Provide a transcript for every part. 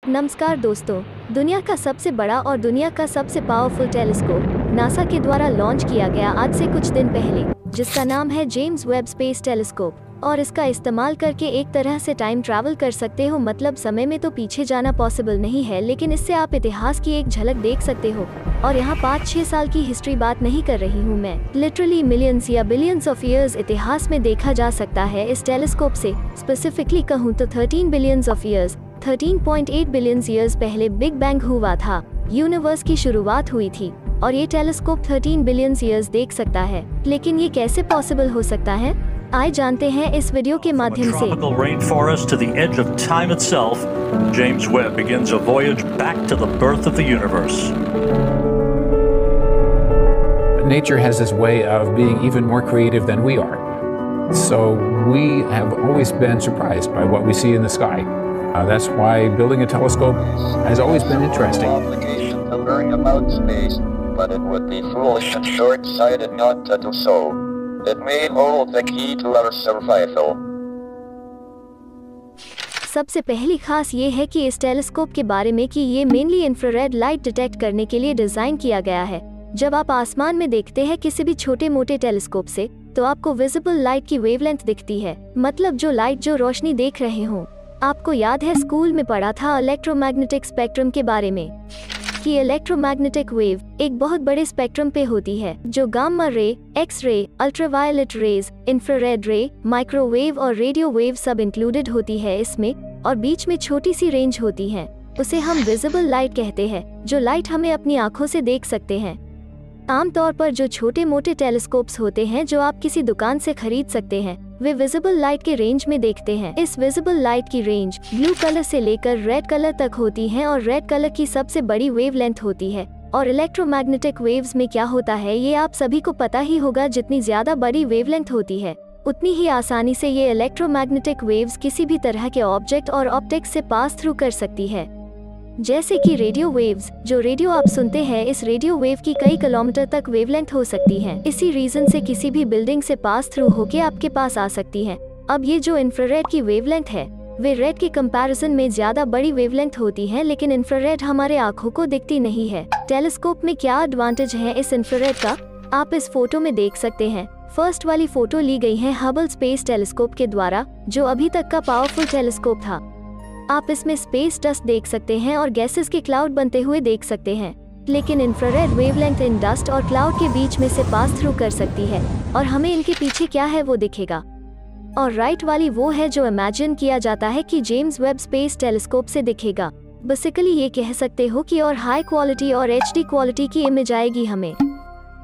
नमस्कार दोस्तों। दुनिया का सबसे बड़ा और दुनिया का सबसे पावरफुल टेलीस्कोप नासा के द्वारा लॉन्च किया गया आज से कुछ दिन पहले, जिसका नाम है जेम्स वेब स्पेस टेलीस्कोप। और इसका इस्तेमाल करके एक तरह से टाइम ट्रैवल कर सकते हो। मतलब समय में तो पीछे जाना पॉसिबल नहीं है, लेकिन इससे आप इतिहास की एक झलक देख सकते हो। और यहाँ 5-6 साल की हिस्ट्री बात नहीं कर रही हूँ मैं, लिटरली मिलियंस या बिलियंस ऑफ ईयर्स इतिहास में देखा जा सकता है इस टेलीस्कोप से। स्पेसिफिकली कहूँ तो 13 billions of years 13.8 billion years पहले बिग बैंग हुआ था, यूनिवर्स की शुरुआत हुई थी। और ये टेलीस्कोप 13 बिलियन ईयर्स देख सकता है। लेकिन ये कैसे पॉसिबल हो सकता है, आइए जानते हैं इस वीडियो के माध्यम से। Tropical rainforest to the edge of time itself, James Webb begins a voyage back to the birth of the universe. Nature has this way of being even more creative than we are. So we have always been surprised by what we see in the sky. That's why building a telescope has always been interesting. Obligation to learn about space, but it would be foolish and short-sighted not to do so. It may hold the key to our survival. सबसे पहली खास ये है कि इस telescope के बारे में कि ये मेनली इंफ्रारेड लाइट डिटेक्ट करने के लिए डिजाइन किया गया है। जब आप आसमान में देखते हैं किसी भी छोटे मोटे टेलीस्कोप से, तो आपको विजिबल लाइट की वेवलेंथ दिखती है। मतलब जो लाइट, जो रोशनी देख रहे हो। आपको याद है स्कूल में पढ़ा था इलेक्ट्रोमैग्नेटिक स्पेक्ट्रम के बारे में, कि इलेक्ट्रोमैग्नेटिक वेव एक बहुत बड़े स्पेक्ट्रम पे होती है, जो gamma ray, X ray, ultraviolet rays, infrared रे, माइक्रोवेव और रेडियो वेव सब इंक्लूडेड होती है इसमें। और बीच में छोटी सी रेंज होती है, उसे हम विजिबल लाइट कहते हैं, जो लाइट हमें अपनी आंखों से देख सकते हैं। आमतौर पर जो छोटे मोटे टेलीस्कोप्स होते हैं जो आप किसी दुकान से खरीद सकते हैं, वे विजिबल लाइट के रेंज में देखते हैं। इस विजिबल लाइट की रेंज ब्लू कलर से लेकर रेड कलर तक होती है और रेड कलर की सबसे बड़ी वेवलेंथ होती है। और इलेक्ट्रोमैग्नेटिक वेव्स में क्या होता है ये आप सभी को पता ही होगा, जितनी ज्यादा बड़ी वेवलेंथ होती है उतनी ही आसानी से ये इलेक्ट्रोमैग्नेटिक वेव्स किसी भी तरह के ऑब्जेक्ट और ऑप्टिक्स से पास थ्रू कर सकती है। जैसे कि रेडियो वेव्स, जो रेडियो आप सुनते हैं, इस रेडियो वेव की कई किलोमीटर तक वेवलेंथ हो सकती है। इसी रीजन से किसी भी बिल्डिंग से पास थ्रू होके आपके पास आ सकती है। अब ये जो इंफ्रारेड की वेवलेंथ है, वे रेड के कंपैरिजन में ज्यादा बड़ी वेवलेंथ होती है, लेकिन इंफ्रारेड हमारे आंखों को दिखती नहीं है। टेलीस्कोप में क्या एडवांटेज है इस इंफ्रारेड का, आप इस फोटो में देख सकते हैं। फर्स्ट वाली फोटो ली गई है हबल स्पेस टेलीस्कोप के द्वारा, जो अभी तक का पावरफुल टेलीस्कोप था। आप इसमें स्पेस डस्ट देख सकते हैं और गैसेस के क्लाउड बनते हुए देख सकते हैं। लेकिन इंफ्रारेड वेवलेंथ इन डस्ट और क्लाउड के बीच में से पास थ्रू कर सकती है, और हमें इनके पीछे क्या है वो दिखेगा। और राइट वाली वो है जो इमेजिन किया जाता है कि जेम्स वेब स्पेस टेलीस्कोप से दिखेगा। बेसिकली ये कह सकते हो कि और हाई क्वालिटी और HD क्वालिटी की इमेज आएगी हमें।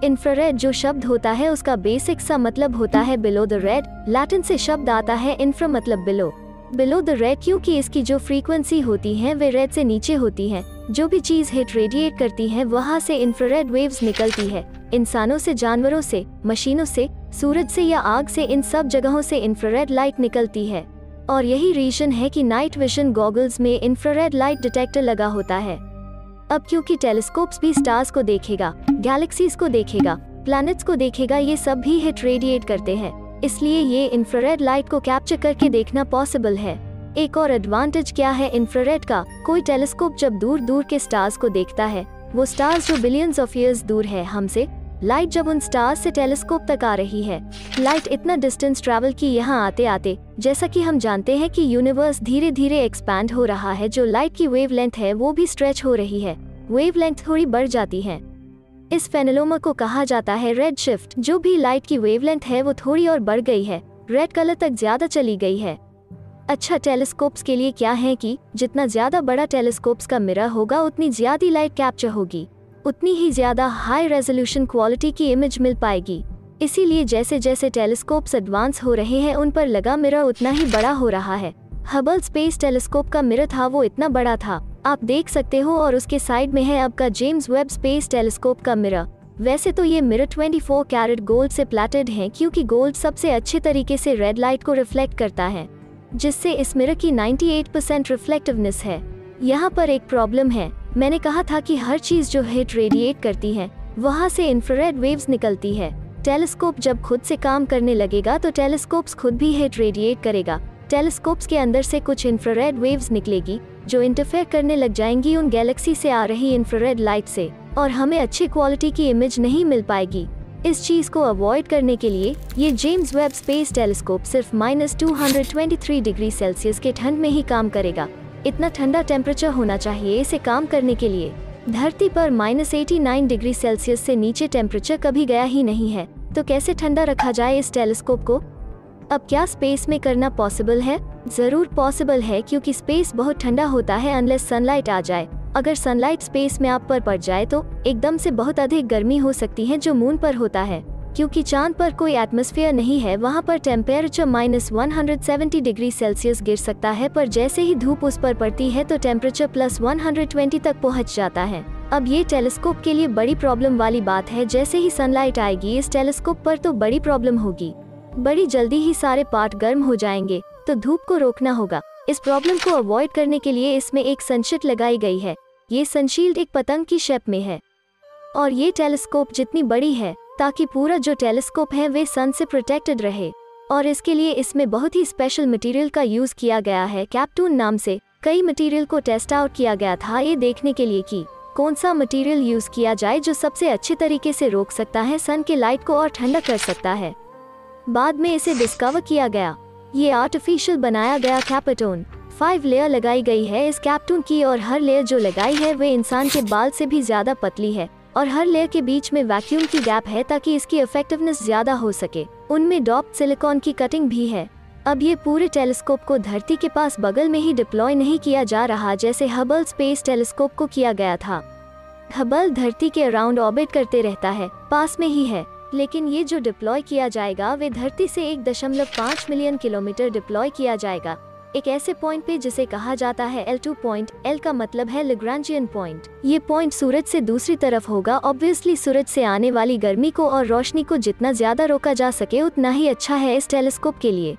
इंफ्रारेड जो शब्द होता है उसका बेसिक सा मतलब होता है बिलो द रेड। लैटिन से शब्द आता है इंफ्रा मतलब बिलो। बिलो द रेड क्योंकि इसकी जो फ्रीक्वेंसी होती है वे रेड से नीचे होती है। जो भी चीज हिट रेडिएट करती है वहाँ से इंफ्रारेड वेव्स निकलती है। इंसानों से, जानवरों से, मशीनों से, सूरज से या आग से, इन सब जगहों से इंफ्रारेड लाइट निकलती है। और यही रीजन है कि नाइट विजन गॉगल्स में इंफ्रारेड लाइट डिटेक्टर लगा होता है। अब क्योंकि टेलीस्कोप्स भी स्टार्स को देखेगा, गैलेक्सीज को देखेगा, प्लैनेट्स को देखेगा, ये सब भी हिट रेडिएट करते हैं, इसलिए ये इंफ्रारेड लाइट को कैप्चर करके देखना पॉसिबल है। एक और एडवांटेज क्या है इंफ्रारेड का, कोई टेलीस्कोप जब दूर दूर के स्टार्स को देखता है, वो स्टार्स जो बिलियंस ऑफ ईयर्स दूर है हमसे, लाइट जब उन स्टार्स से टेलीस्कोप तक आ रही है, लाइट इतना डिस्टेंस ट्रैवल की यहाँ आते आते, जैसा कि हम जानते हैं कि यूनिवर्स धीरे धीरे एक्सपैंड हो रहा है, जो लाइट की वेवलेंथ है वो भी स्ट्रेच हो रही है, वेवलेंथ थोड़ी बढ़ जाती है। इस फेनोमेनन को कहा जाता है रेड शिफ्ट। जो भी लाइट की वेवलेंथ है वो थोड़ी और बढ़ गई है, रेड कलर तक ज्यादा चली गई है। अच्छा, टेलीस्कोप्स के लिए क्या है कि जितना ज्यादा बड़ा टेलीस्कोप्स का मिरर होगा उतनी ज्यादा लाइट कैप्चर होगी, उतनी ही ज्यादा हाई रेजोल्यूशन क्वालिटी की इमेज मिल पाएगी। इसीलिए जैसे जैसे टेलीस्कोप्स एडवांस हो रहे हैं उन पर लगा मिरर उतना ही बड़ा हो रहा है। हबल स्पेस टेलीस्कोप का मिरर था वो इतना बड़ा था, आप देख सकते हो, और उसके साइड में है अब का जेम्स वेब स्पेस टेलीस्कोप का मिरर। वैसे तो ये मिरर 24 कैरेट गोल्ड से प्लेटेड है, क्योंकि गोल्ड सबसे अच्छे तरीके से रेड लाइट को रिफ्लेक्ट करता है, जिससे इस मिरर की 98% रिफ्लेक्टिवनेस है। यहाँ पर एक प्रॉब्लम है, मैंने कहा था कि हर चीज जो हिट रेडिएट करती है वहाँ से इंफ्रारेड वेव्स निकलती है। टेलीस्कोप जब खुद से काम करने लगेगा तो टेलीस्कोप्स खुद भी हिट रेडिएट करेगा। टेलीस्कोप्स के अंदर से कुछ इंफ्रारेड वेव्स निकलेगी, जो इंटरफेयर करने लग जाएंगी उन गैलेक्सी से आ रही इंफ्रारेड लाइट से, और हमें अच्छी क्वालिटी की इमेज नहीं मिल पाएगी। इस चीज को अवॉइड करने के लिए ये जेम्स वेब स्पेस टेलीस्कोप सिर्फ -223 डिग्री सेल्सियस के ठंड में ही काम करेगा। इतना ठंडा टेम्परेचर होना चाहिए इसे काम करने के लिए। धरती पर -89 डिग्री सेल्सियस से नीचे टेम्परेचर कभी गया ही नहीं है, तो कैसे ठंडा रखा जाए इस टेलीस्कोप को? अब क्या स्पेस में करना पॉसिबल है? जरूर पॉसिबल है, क्योंकि स्पेस बहुत ठंडा होता है अनलेस सनलाइट आ जाए। अगर सनलाइट स्पेस में आप पर पड़ जाए तो एकदम से बहुत अधिक गर्मी हो सकती है जो मून पर होता है। क्योंकि चांद पर कोई एटमॉस्फेयर नहीं है, वहाँ पर टेम्परेचर -170 डिग्री सेल्सियस गिर सकता है, पर जैसे ही धूप उस पर पड़ती है तो टेम्परेचर +120 तक पहुँच जाता है। अब ये टेलीस्कोप के लिए बड़ी प्रॉब्लम वाली बात है। जैसे ही सनलाइट आएगी इस टेलीस्कोप पर तो बड़ी प्रॉब्लम होगी। बड़ी जल्दी ही सारे पार्ट गर्म हो जाएंगे, तो धूप को रोकना होगा। इस प्रॉब्लम को अवॉइड करने के लिए इसमें एक सनशील्ड लगाई गई है। ये सनशील्ड एक पतंग की शेप में है, और ये टेलीस्कोप जितनी बड़ी है ताकि पूरा जो टेलीस्कोप है वे सन से प्रोटेक्टेड रहे, और इसके लिए इसमें बहुत ही स्पेशल मटेरियल का यूज किया गया है। कैप्टून नाम से कई मटेरियल को टेस्ट आउट किया गया था ये देखने के लिए कि कौन सा मटेरियल यूज किया जाए जो सबसे अच्छे तरीके से रोक सकता है सन के लाइट को और ठंडा कर सकता है। बाद में इसे डिस्कवर किया गया। ये आर्टिफिशियल बनाया गया कैप्टून 5 लेयर लगाई गई है इस कैप्टून की, और हर लेयर जो लगाई है वे इंसान के बाल से भी ज्यादा पतली है, और हर लेयर के बीच में वैक्यूम की गैप है ताकि इसकी इफेक्टिवनेस ज्यादा हो सके। उनमें डॉप्ड सिलिकॉन की कटिंग भी है। अब ये पूरे टेलीस्कोप को धरती के पास बगल में ही डिप्लॉय नहीं किया जा रहा जैसे हबल स्पेस टेलीस्कोप को किया गया था। हबल धरती के अराउंड ऑर्बिट करते रहता है, पास में ही है, लेकिन ये जो डिप्लॉय किया जाएगा वे धरती से 1.5 मिलियन किलोमीटर डिप्लॉय किया जाएगा, एक ऐसे पॉइंट पे जिसे कहा जाता है L2 पॉइंट। L का मतलब है लैग्रांजियन पॉइंट। ये पॉइंट सूरज से दूसरी तरफ होगा। ऑब्वियसली सूरज से आने वाली गर्मी को और रोशनी को जितना ज्यादा रोका जा सके उतना ही अच्छा है इस टेलीस्कोप के लिए।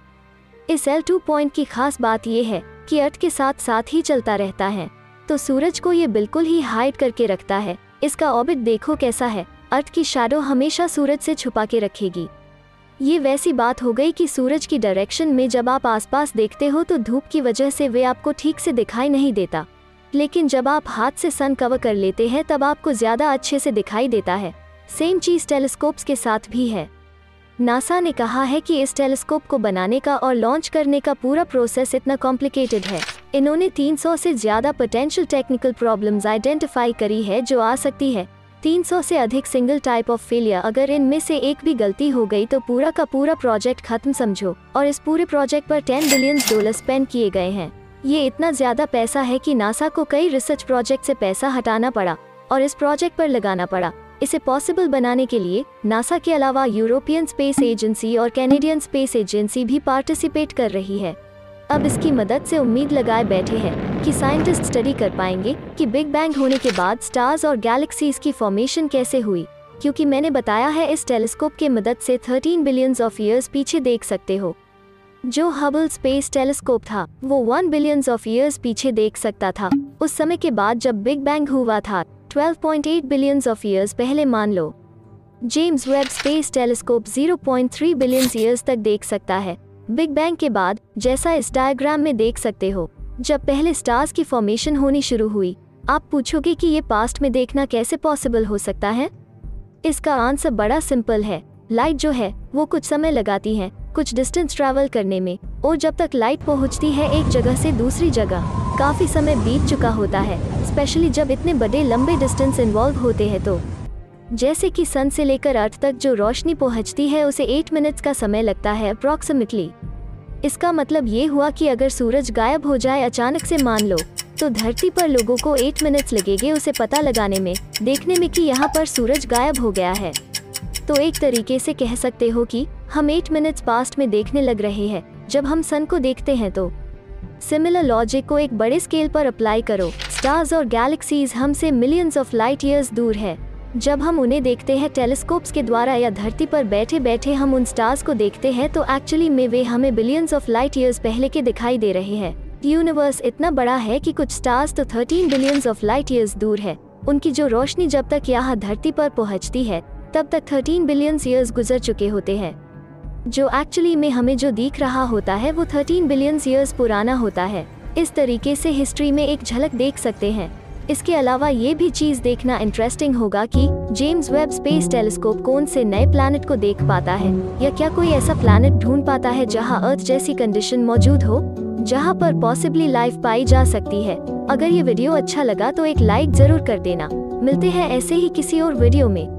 इस L2 पॉइंट की खास बात ये है कि अर्थ के साथ साथ ही चलता रहता है, तो सूरज को ये बिल्कुल ही हाइड करके रखता है। इसका ऑर्बिट देखो कैसा है, अर्थ की शैडो हमेशा सूरज से छुपा के रखेगी। ये वैसी बात हो गई कि सूरज की डायरेक्शन में जब आप आसपास देखते हो तो धूप की वजह से वे आपको ठीक से दिखाई नहीं देता, लेकिन जब आप हाथ से सन कवर कर लेते हैं तब आपको ज्यादा अच्छे से दिखाई देता है। सेम चीज टेलीस्कोप्स के साथ भी है। नासा ने कहा है कि इस टेलीस्कोप को बनाने का और लॉन्च करने का पूरा प्रोसेस इतना कॉम्प्लिकेटेड है। इन्होंने 300 से ज्यादा पोटेंशियल टेक्निकल प्रॉब्लम्स आइडेंटिफाई करी है जो आ सकती है। 300 से अधिक सिंगल टाइप ऑफ फेलियर। अगर इनमें से एक भी गलती हो गई तो पूरा का पूरा प्रोजेक्ट खत्म समझो। और इस पूरे प्रोजेक्ट पर $10 बिलियन स्पेंड किए गए हैं। ये इतना ज्यादा पैसा है कि नासा को कई रिसर्च प्रोजेक्ट से पैसा हटाना पड़ा और इस प्रोजेक्ट पर लगाना पड़ा। इसे पॉसिबल बनाने के लिए नासा के अलावा यूरोपियन स्पेस एजेंसी और कैनेडियन स्पेस एजेंसी भी पार्टिसिपेट कर रही है। अब इसकी मदद से उम्मीद लगाए बैठे हैं कि साइंटिस्ट स्टडी कर पाएंगे कि बिग बैंग होने के बाद स्टार्स और गैलेक्सीज की फॉर्मेशन कैसे हुई, क्योंकि मैंने बताया है इस टेलीस्कोप के मदद से 13 बिलियन ऑफ ईयर्स पीछे देख सकते हो। जो हबल स्पेस टेलीस्कोप था वो 1 बिलियन ऑफ ईयर्स पीछे देख सकता था उस समय के बाद जब बिग बैंग हुआ था 12.8 बिलियन ऑफ ईयर्स पहले मान लो। James Webb space telescope 0.3 billion years तक देख सकता है बिग बैंग के बाद, जैसा इस डायग्राम में देख सकते हो। जब पहले स्टार्स की फॉर्मेशन होनी शुरू हुई। आप पूछोगे कि ये पास्ट में देखना कैसे पॉसिबल हो सकता है? इसका आंसर बड़ा सिंपल है। लाइट जो है वो कुछ समय लगाती है कुछ डिस्टेंस ट्रैवल करने में, और जब तक लाइट पहुंचती है एक जगह से दूसरी जगह काफी समय बीत चुका होता है, स्पेशली जब इतने बड़े लंबे डिस्टेंस इन्वॉल्व होते हैं। तो जैसे कि सन से लेकर अर्थ तक जो रोशनी पहुंचती है उसे 8 मिनट्स का समय लगता है अप्रॉक्सिमेटली। इसका मतलब ये हुआ कि अगर सूरज गायब हो जाए अचानक से मान लो, तो धरती पर लोगों को 8 मिनट्स लगेंगे उसे पता लगाने में, देखने में कि यहाँ पर सूरज गायब हो गया है। तो एक तरीके से कह सकते हो कि हम 8 मिनट्स पास्ट में देखने लग रहे हैं जब हम सन को देखते हैं। तो सिमिलर लॉजिक को एक बड़े स्केल पर अप्लाई करो। स्टार्स और गैलेक्सीज हमसे मिलियंस ऑफ लाइट ईयर्स दूर है। जब हम उन्हें देखते हैं टेलीस्कोप्स के द्वारा या धरती पर बैठे बैठे हम उन स्टार्स को देखते हैं तो एक्चुअली में वे हमें बिलियंस ऑफ लाइट ईयर्स पहले के दिखाई दे रहे हैं। यूनिवर्स इतना बड़ा है कि कुछ स्टार्स तो 13 बिलियंस ऑफ लाइट ईयर्स दूर है। उनकी जो रोशनी जब तक यहाँ धरती पर पहुँचती है तब तक 13 बिलियन ईयर्स गुजर चुके होते हैं। जो एक्चुअली में हमें जो दिख रहा होता है वो 13 बिलियन ईयर्स पुराना होता है। इस तरीके से हिस्ट्री में एक झलक देख सकते हैं। इसके अलावा ये भी चीज़ देखना इंटरेस्टिंग होगा कि जेम्स वेब स्पेस टेलीस्कोप कौन से नए प्लैनेट को देख पाता है, या क्या कोई ऐसा प्लैनेट ढूंढ पाता है जहां अर्थ जैसी कंडीशन मौजूद हो, जहां पर पॉसिबली लाइफ पाई जा सकती है। अगर ये वीडियो अच्छा लगा तो एक लाइक जरूर कर देना। मिलते हैं ऐसे ही किसी और वीडियो में।